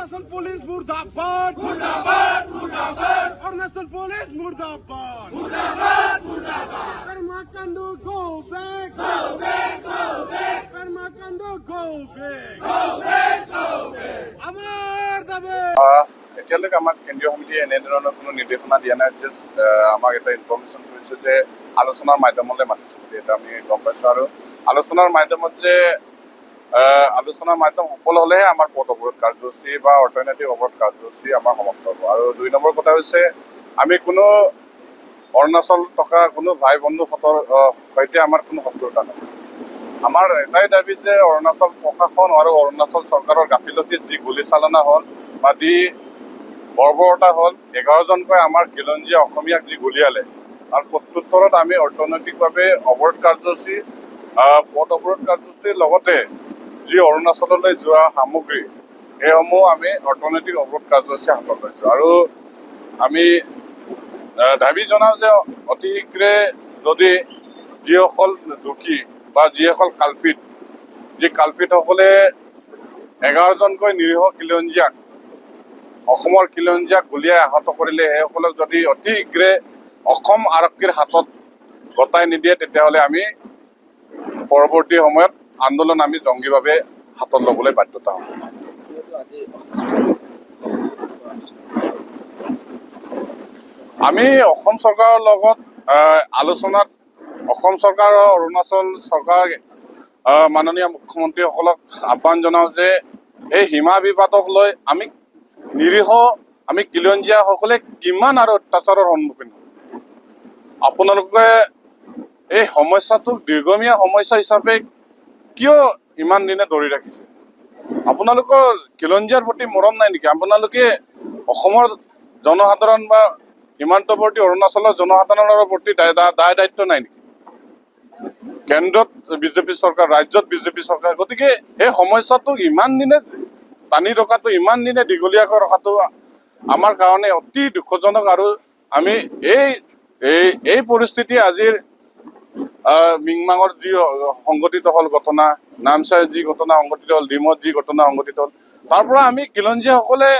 Arunachal Police Murdabad! Murdabad! Murdabad! Arunachal Police Murdabad! Murdabad! Murdabad! Permakandu go back! Go back! Go back! Permakandu go back! Go back! Go back! Amar dabe! এতিয়ালৈকে আমাক কেন্দ্ৰীয় সমিতিয়ে এনেধৰণৰ কোনো নিৰ্দেশনা দিয়া নাই। জাষ্ট আমাক এটা ইনফৰ্মেশ্যন কৰিছে যে আলোচনাৰ মাধ্যমলৈ মাতিছে বুলি এটা আমি গম পাইছোঁ। আৰু আলোচনাৰ মাধ্যমত যে আলোচনাৰ মাধ্যম সফল হ'লেহে আমাৰ পথ অৱৰোধ কাৰ্যসূচী বা অৰ্থনৈতিক অৱৰোধ কাৰ্যসূচী আমাৰ সমাপ্ত হ'ব। আৰু ২ নম্বৰ কথা হৈছে আমি কোনো অৰুণাচল থকা কোনো ভাই বন্ধুহঁতৰ সৈতে আমাৰ কোনো শত্ৰুতা নাই। আমাৰ এটাই দাবী যে অৰুণাচল প্ৰশাসন আৰু অৰুণাচল চৰকাৰৰ গাফিলতিত যি গুলীচালনা হ'ল বা যি বৰ্বৰতা হ'ল, 11জনকৈ আমাৰ খিলঞ্জীয়া অসমীয়াক যি গুলীয়ালে, তাৰ প্ৰত্যুত্তৰত আমি অৰ্থনৈতিকভাৱে অৱৰোধ কাৰ্যসূচী পথ অৱৰোধ কাৰ্যসূচীৰ লগতে যি অৰুণাচললৈ যোৱা সামগ্ৰী সেইসমূহ আমি অৰ্থনৈতিক অৱৰোধ কাৰ্যসূচী হাতত লৈছোঁ। আৰু আমি দাবী জনাওঁ যে অতি শীঘ্ৰে যদি যিসকল দোষী বা যিসকল কাল্পিতসকলে 11জনকৈ নিৰীহ খিলঞ্জীয়াক অসমৰ খিলঞ্জীয়াক গুলীয়াই আহত কৰিলে সেইসকলক যদি অতি শীঘ্ৰে অসম আৰক্ষীৰ হাতত গতাই নিদিয়ে তেতিয়াহ'লে আমি পৰৱৰ্তী সময়ত আন্দোলন আমি জংগীভাৱে হাতত ল'বলৈ বাধ্যতা হ'ম। আমি অসম চৰকাৰৰ লগত আলোচনাত অসম চৰকাৰ আৰু অৰুণাচল চৰকাৰ মাননীয় মুখ্যমন্ত্ৰীসকলক আহ্বান জনাওঁ যে এই সীমা বিবাদক লৈ আমি নিৰীহ আমি খিলঞ্জীয়াসকলে কিমান আৰু অত্যাচাৰৰ সন্মুখীন হ'ম। আপোনালোকে এই সমস্যাটোক দীৰ্ঘমীয়া সমস্যা হিচাপে কিয় ইমান দিনে ধৰি ৰাখিছে? আপোনালোকৰ খিলঞ্জীয়াৰ প্ৰতি মৰম নাই নেকি? আপোনালোকে অসমৰ জনসাধাৰণ বা সীমান্তৱৰ্তী অৰুণাচলৰ জনসাধাৰণৰ প্ৰতি দায় দায়িত্ব নাই নেকি? কেন্দ্ৰত বিজেপি চৰকাৰ, ৰাজ্যত বিজেপি চৰকাৰ। গতিকে এই সমস্যাটো ইমান দিনে টানি ৰখাটো, ইমান দিনে দীঘলীয়াকৈ ৰখাটো আমাৰ কাৰণে অতি দুখজনক। আৰু আমি এই পৰিস্থিতি আজিৰ মিংমাঙৰ যি সংঘটিত হ'ল ঘটনা, নামচাইৰ যি ঘটনা সংঘটিত হ'ল, ডিমত যি ঘটনা সংঘটিত হ'ল, তাৰ পৰা আমি খিলঞ্জীয়াসকলে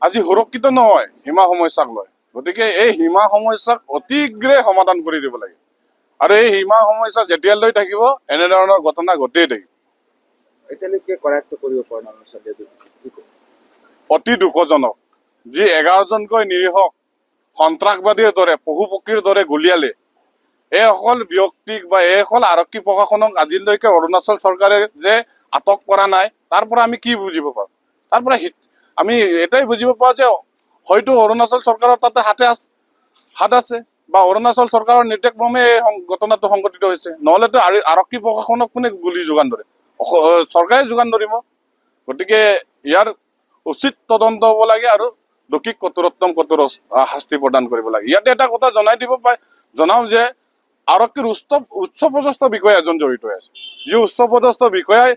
আজি সুৰক্ষিত নহয় সীমা সমস্যাক লৈ। গতিকে এই সীমা সমস্যাক অতি শীঘ্ৰে সমাধান কৰি দিব লাগে। আৰু এই সীমা সমস্যা যেতিয়ালৈ থাকিব এনেধৰণৰ ঘটনা ঘটিয়ে থাকিব। এতিয়ালৈকে কৰায়ত্ব কৰিব পৰা নাই। অতি দুখজনক। যি 11জনকৈ নিৰীহক সন্ত্ৰাসবাদীৰ দৰে পশু পক্ষীৰ দৰে গুলীয়ালে, এইসকল ব্যক্তিক বা এইসকল আৰক্ষী প্ৰশাসনক আজিলৈকে অৰুণাচল চৰকাৰে যে আটক কৰা নাই, তাৰ পৰা আমি কি বুজিব পাৰোঁ? তাৰ পৰা আমি এটাই বুজিব পাৰোঁ যে হয়তো অৰুণাচল চৰকাৰৰ তাতে হাত আছে বা অৰুণাচল চৰকাৰৰ নিৰ্দেশমৰ্মে এই ঘটনাটো সংঘটিত হৈছে। নহ'লেতো আৰক্ষী প্ৰশাসনক কোনে গুলী যোগান ধৰে? চৰকাৰে যোগান ধৰিব। গতিকে ইয়াৰ উচিত তদন্ত হ'ব লাগে আৰু দোষীক কঠোৰতম কঠোৰ শাস্তি প্ৰদান কৰিব লাগে। ইয়াতে এটা কথা জনাওঁ যে আৰক্ষীৰ উচ্চপদস্থ বিষয়া এজন জড়িত হৈ আছে। যি উচ্চপদস্থ বিষয়াই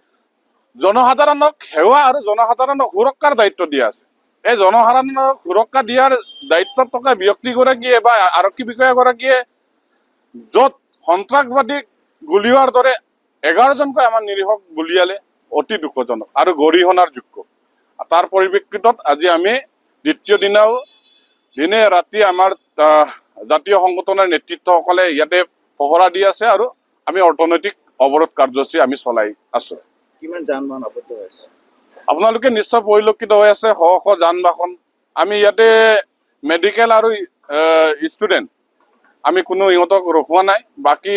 জনসাধাৰণক সেৱা আৰু জনসাধাৰণক সুৰক্ষাৰ দায়িত্ব দিয়া আছে। এই জনসাধাৰণক সুৰক্ষা দিয়াৰ দায়িত্বত থকা ব্যক্তিগৰাকীয়ে বা আৰক্ষী বিষয়াগৰাকীয়ে য'ত সন্ত্ৰাসবাদীক গুলীওৱাৰ দৰে 11জনকৈ আমাৰ নিৰীহক গুলীয়ালে, অতি দুখজনক আৰু গৰিহণাৰ যোগ্য। তাৰ পৰিপ্ৰেক্ষিতত আজি আমি দ্বিতীয় দিনাও দিনে ৰাতি আমাৰ জাতীয় সংগঠনৰ নেতৃত্বসকলে ইয়াতে পহৰা দি আছে আৰু আমি অৰ্থনৈতিক অৱৰোধ কাৰ্যসূচী আমি চলাই আছোঁ। কিমান যান বাহন আবদ্ধ হৈ আছে? আপোনালোকে নিশ্চয় পৰিলক্ষিত হৈ আছে শ শ যান বাহন। আমি ইয়াতে মেডিকেল আৰু ষ্টুডেণ্ট আমি কোনো ইহঁতক ৰখোৱা নাই। বাকী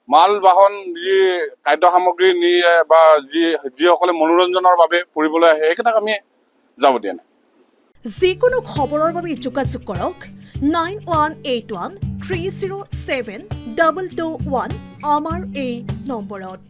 মাল বাহন যি খাদ্য সামগ্ৰী নিয়ে বা যিসকলে মনোৰঞ্জনৰ বাবে ফুৰিবলৈ আহে সেইকেইটাক আমি যাব দিয়া নাই। যিকোনো খবৰৰ বাবে যোগাযোগ কৰক 9181307221 আমাৰ এই নম্বৰত।